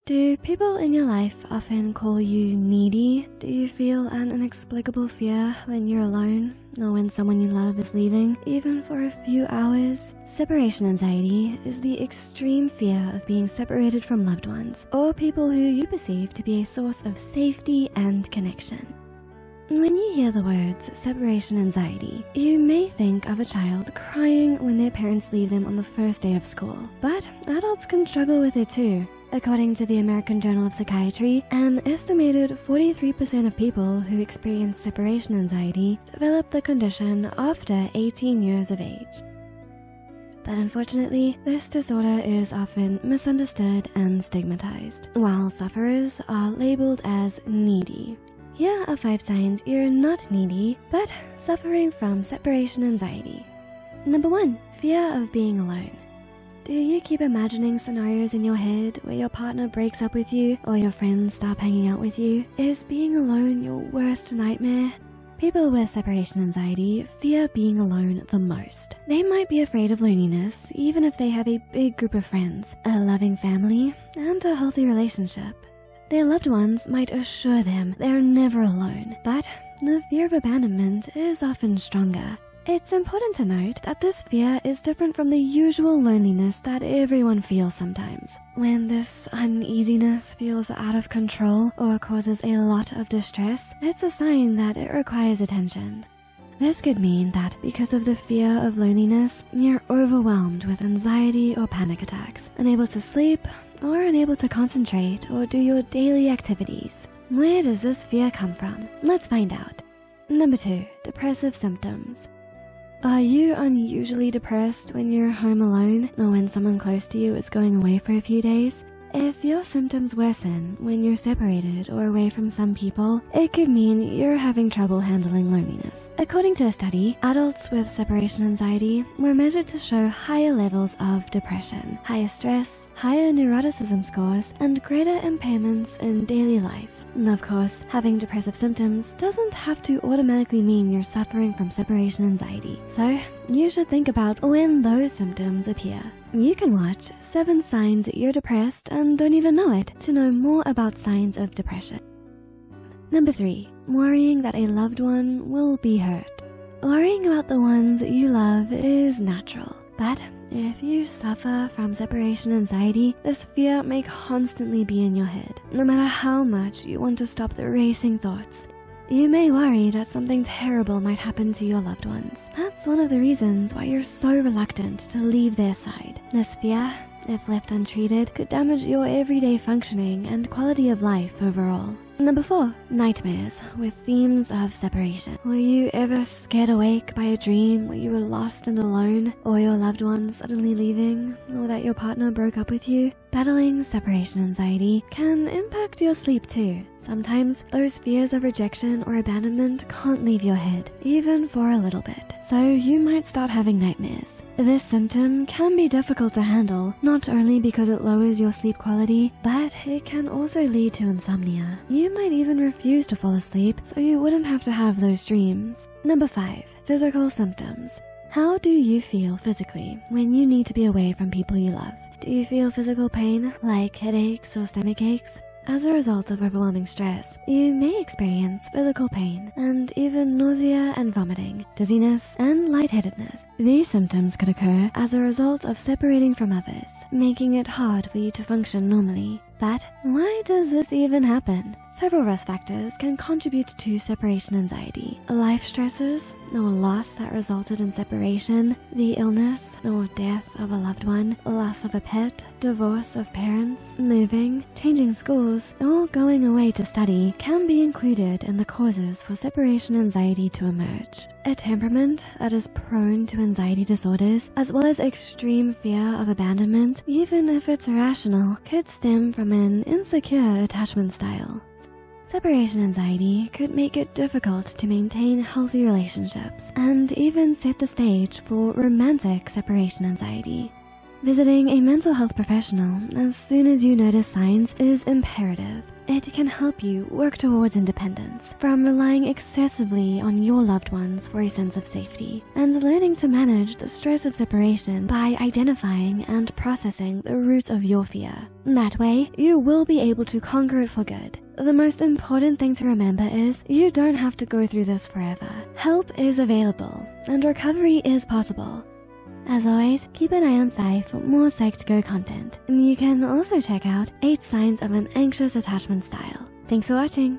Do people in your life often call you needy? Do you feel an inexplicable fear when you're alone or when someone you love is leaving, even for a few hours? Separation anxiety is the extreme fear of being separated from loved ones or people who you perceive to be a source of safety and connection. When you hear the words separation anxiety, you may think of a child crying when their parents leave them on the first day of school, but adults can struggle with it too. According to the American Journal of Psychiatry, an estimated 43% of people who experience separation anxiety develop the condition after 18 years of age. But unfortunately, this disorder is often misunderstood and stigmatized, while sufferers are labeled as needy. Here are 5 signs you're not needy, but suffering from separation anxiety. Number 1, fear of being alone. Do you keep imagining scenarios in your head where your partner breaks up with you or your friends stop hanging out with you? Is being alone your worst nightmare? People with separation anxiety fear being alone the most. They might be afraid of loneliness even if they have a big group of friends, a loving family, and a healthy relationship. Their loved ones might assure them they're never alone, but the fear of abandonment is often stronger. It's important to note that this fear is different from the usual loneliness that everyone feels sometimes. When this uneasiness feels out of control or causes a lot of distress, it's a sign that it requires attention. This could mean that because of the fear of loneliness, you're overwhelmed with anxiety or panic attacks, unable to sleep, or unable to concentrate or do your daily activities. Where does this fear come from? Let's find out. Number 2, depressive symptoms. Are you unusually depressed when you're home alone or when someone close to you is going away for a few days? If your symptoms worsen when you're separated or away from some people, it could mean you're having trouble handling loneliness. According to a study, adults with separation anxiety were measured to show higher levels of depression, higher stress, higher neuroticism scores, and greater impairments in daily life. And of course, having depressive symptoms doesn't have to automatically mean you're suffering from separation anxiety. So you should think about when those symptoms appear. You can watch 7 signs you're depressed and don't even know it to know more about signs of depression. Number 3, worrying that a loved one will be hurt. Worrying about the ones you love is natural, but if you suffer from separation anxiety, this fear may constantly be in your head, no matter how much you want to stop the racing thoughts. You may worry that something terrible might happen to your loved ones. That's one of the reasons why you're so reluctant to leave their side. This fear, if left untreated, could damage your everyday functioning and quality of life overall. Number 4, nightmares with themes of separation. Were you ever scared awake by a dream where you were lost and alone, or your loved ones suddenly leaving, or that your partner broke up with you? Battling separation anxiety can impact your sleep too. Sometimes those fears of rejection or abandonment can't leave your head, even for a little bit. So you might start having nightmares. This symptom can be difficult to handle, not only because it lowers your sleep quality, but it can also lead to insomnia. You might even refuse to fall asleep so you wouldn't have to have those dreams. Number 5, physical symptoms. How do you feel physically when you need to be away from people you love? Do you feel physical pain, like headaches or stomach aches? As a result of overwhelming stress, you may experience physical pain and even nausea and vomiting, dizziness, and lightheadedness. These symptoms could occur as a result of separating from others, making it hard for you to function normally. But why does this even happen? Several risk factors can contribute to separation anxiety. Life stresses or loss that resulted in separation, the illness or death of a loved one, loss of a pet, divorce of parents, moving, changing schools, or going away to study can be included in the causes for separation anxiety to emerge. A temperament that is prone to anxiety disorders, as well as extreme fear of abandonment, even if it's irrational, could stem from an insecure attachment style. Separation anxiety could make it difficult to maintain healthy relationships and even set the stage for romantic separation anxiety. Visiting a mental health professional as soon as you notice signs is imperative. It can help you work towards independence from relying excessively on your loved ones for a sense of safety, and learning to manage the stress of separation by identifying and processing the roots of your fear. That way, you will be able to conquer it for good. The most important thing to remember is you don't have to go through this forever. Help is available, and recovery is possible. As always, keep an eye on Psy for more Psych2Go content. And you can also check out 8 Signs of an Anxious Attachment Style. Thanks for watching.